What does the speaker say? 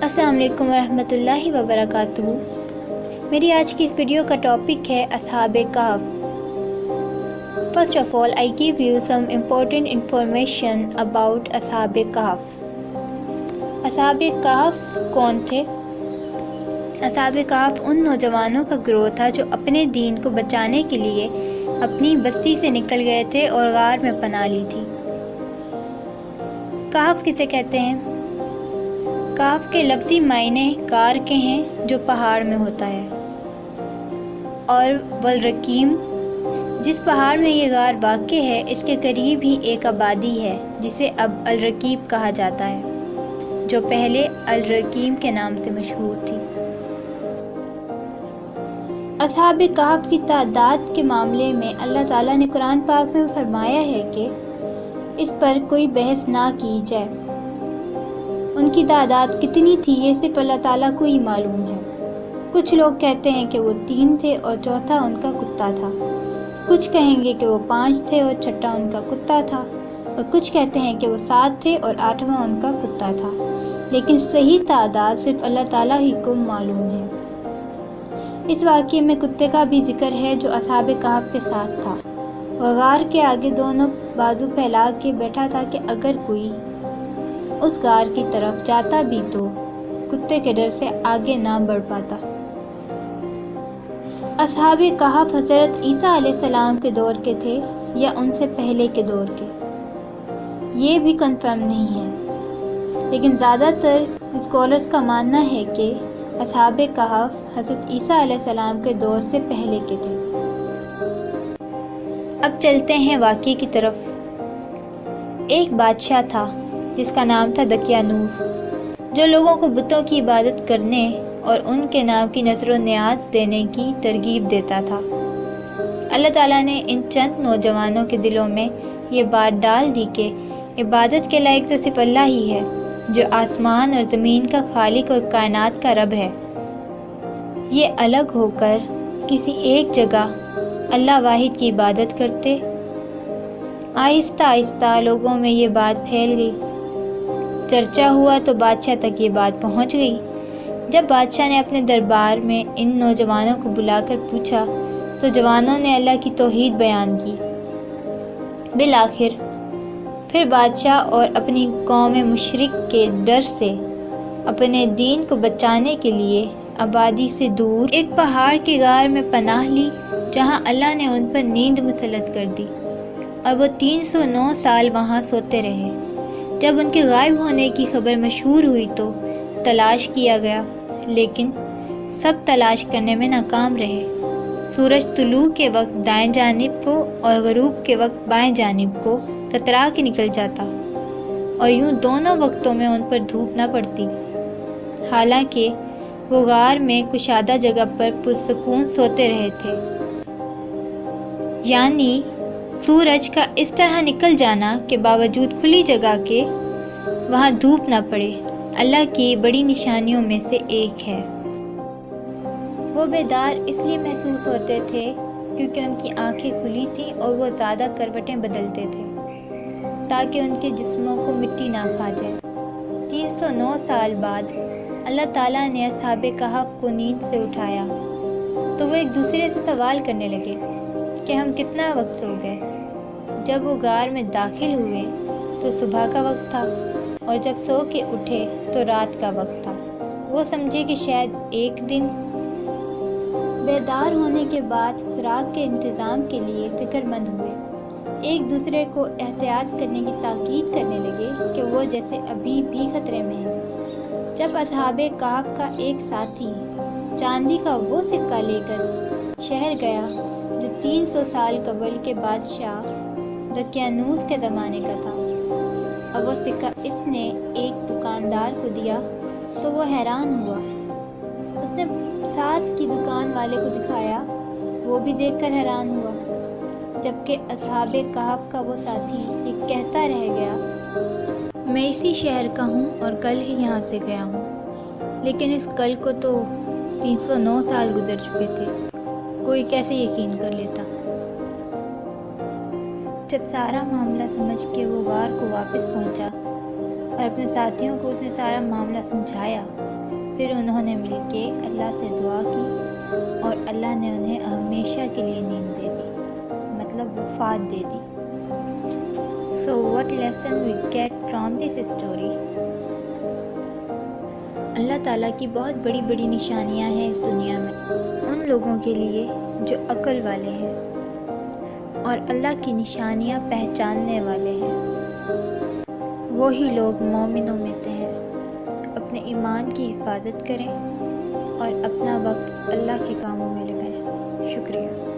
السلام علیکم ورحمۃ اللہ وبرکاتہ۔ میری آج کی اس ویڈیو کا ٹاپک ہے اصحاب کہف۔ First of all I give you some important information about اصحاب کہف۔ اصحاب کہف کون تھے؟ اصحاب کہف ان نوجوانوں کا گروہ تھا جو اپنے دین کو بچانے کے لیے اپنی بستی سے نکل گئے تھے اور غار میں پناہ لی تھی۔ کہف کسے کہتے ہیں؟ کہف کے لفظی معنی غار کے ہیں جو پہاڑ میں ہوتا ہے، اور والرقیم جس پہاڑ میں یہ غار واقع ہے اس کے قریب ہی ایک آبادی ہے جسے اب الرقیب کہا جاتا ہے، جو پہلے الرقیم کے نام سے مشہور تھی۔ اصحاب کہف کی تعداد کے معاملے میں اللہ تعالیٰ نے قرآن پاک میں فرمایا ہے کہ اس پر کوئی بحث نہ کی جائے۔ ان کی تعداد کتنی تھی یہ صرف اللہ تعالیٰ کو ہی معلوم ہے۔ کچھ لوگ کہتے ہیں کہ وہ 3 تھے اور چوتھا ان کا کتا تھا، کچھ کہیں گے کہ وہ 5 تھے اور چھٹا ان کا کتا تھا، اور کچھ کہتے ہیں کہ وہ 7 تھے اور 8واں ان کا کتا تھا، لیکن صحیح تعداد صرف اللہ تعالیٰ ہی کو معلوم ہے۔ اس واقعے میں کتے کا بھی ذکر ہے جو اصحاب کہف کے ساتھ تھا۔ وہ غار کے آگے دونوں بازو پھیلا کے بیٹھا تھا کہ اگر کوئی اس غار کی طرف جاتا بھی تو کتے کے ڈر سے آگے نہ بڑھ پاتا۔ اصحاب کہف حضرت عیسیٰ علیہ السلام کے دور کے تھے یا ان سے پہلے کے دور کے، یہ بھی کنفرم نہیں ہے، لیکن زیادہ تر اسکالرز کا ماننا ہے کہ اصحاب کہف حضرت عیسیٰ علیہ السلام کے دور سے پہلے کے تھے۔ اب چلتے ہیں واقعے کی طرف۔ ایک بادشاہ تھا جس کا نام تھا دقیانوس، جو لوگوں کو بتوں کی عبادت کرنے اور ان کے نام کی نذر و نیاز دینے کی ترغیب دیتا تھا۔ اللہ تعالیٰ نے ان چند نوجوانوں کے دلوں میں یہ بات ڈال دی کہ عبادت کے لائق تو صرف اللہ ہی ہے، جو آسمان اور زمین کا خالق اور کائنات کا رب ہے۔ یہ الگ ہو کر کسی ایک جگہ اللہ واحد کی عبادت کرتے۔ آہستہ آہستہ لوگوں میں یہ بات پھیل گئی، چرچا ہوا تو بادشاہ تک یہ بات پہنچ گئی۔ جب بادشاہ نے اپنے دربار میں ان نوجوانوں کو بلا کر پوچھا تو جوانوں نے اللہ کی توحید بیان کی۔ بالآخر پھر بادشاہ اور اپنی قوم مشرک کے ڈر سے اپنے دین کو بچانے کے لیے آبادی سے دور ایک پہاڑ کے غار میں پناہ لی، جہاں اللہ نے ان پر نیند مسلط کر دی، اور وہ 309 سال وہاں سوتے رہے۔ جب ان کے غائب ہونے کی خبر مشہور ہوئی تو تلاش کیا گیا، لیکن سب تلاش کرنے میں ناکام رہے۔ سورج طلوع کے وقت دائیں جانب کو اور غروب کے وقت بائیں جانب کو کترا کے نکل جاتا، اور یوں دونوں وقتوں میں ان پر دھوپ نہ پڑتی۔ حالانکہ وہ غار میں کشادہ جگہ پر پرسکون سوتے رہے تھے، یعنی سورج کا اس طرح نکل جانا کہ باوجود کھلی جگہ کے وہاں دھوپ نہ پڑے اللہ کی بڑی نشانیوں میں سے ایک ہے۔ وہ بیدار اس لیے محسوس ہوتے تھے کیونکہ ان کی آنکھیں کھلی تھیں اور وہ زیادہ کروٹیں بدلتے تھے تاکہ ان کے جسموں کو مٹی نہ کھا جائے۔ 309 سال بعد اللہ تعالیٰ نے اصحاب کہف کو نیند سے اٹھایا تو وہ ایک دوسرے سے سوال کرنے لگے کہ ہم کتنا وقت سو گئے۔ جب وہ غار میں داخل ہوئے تو صبح کا وقت تھا، اور جب سو کے اٹھے تو رات کا وقت تھا۔ وہ سمجھے کہ شاید ایک دن۔ بیدار ہونے کے بعد خوراک کے انتظام کے لیے فکر مند ہوئے، ایک دوسرے کو احتیاط کرنے کی تاکید کرنے لگے کہ وہ جیسے ابھی بھی خطرے میں ہیں۔ جب اصحاب کہف کا ایک ساتھی چاندی کا وہ سکہ لے کر شہر گیا جو 300 سال قبل کے بادشاہ دقیانوس کے زمانے کا تھا، اور وہ سکہ اس نے ایک دکاندار کو دیا تو وہ حیران ہوا۔ اس نے ساتھ کی دکان والے کو دکھایا، وہ بھی دیکھ کر حیران ہوا، جبکہ اصحاب کہف کا وہ ساتھی یہ کہتا رہ گیا، میں اسی شہر کا ہوں اور کل ہی یہاں سے گیا ہوں، لیکن اس کل کو تو 309 سال گزر چکے تھے، کوئی کیسے یقین کر لیتا۔ جب سارا معاملہ سمجھ کے وہ غار کو واپس پہنچا اور اپنے ساتھیوں کو اس نے سارا معاملہ سمجھایا پھر انہوں نے مل کے اللہ سے دعا کی اور اللہ نے انہیں ہمیشہ کے لیے نیند دے دی، مطلب وفات دے دی۔ So what lesson we get from this story؟ اللہ تعالیٰ کی بہت بڑی بڑی نشانیاں ہیں اس دنیا میں ان لوگوں کے لیے جو عقل والے ہیں، اور اللہ کی نشانیاں پہچاننے والے ہیں، وہی لوگ مومنوں میں سے ہیں۔ اپنے ایمان کی حفاظت کریں اور اپنا وقت اللہ کے کاموں میں لگائیں۔ شکریہ۔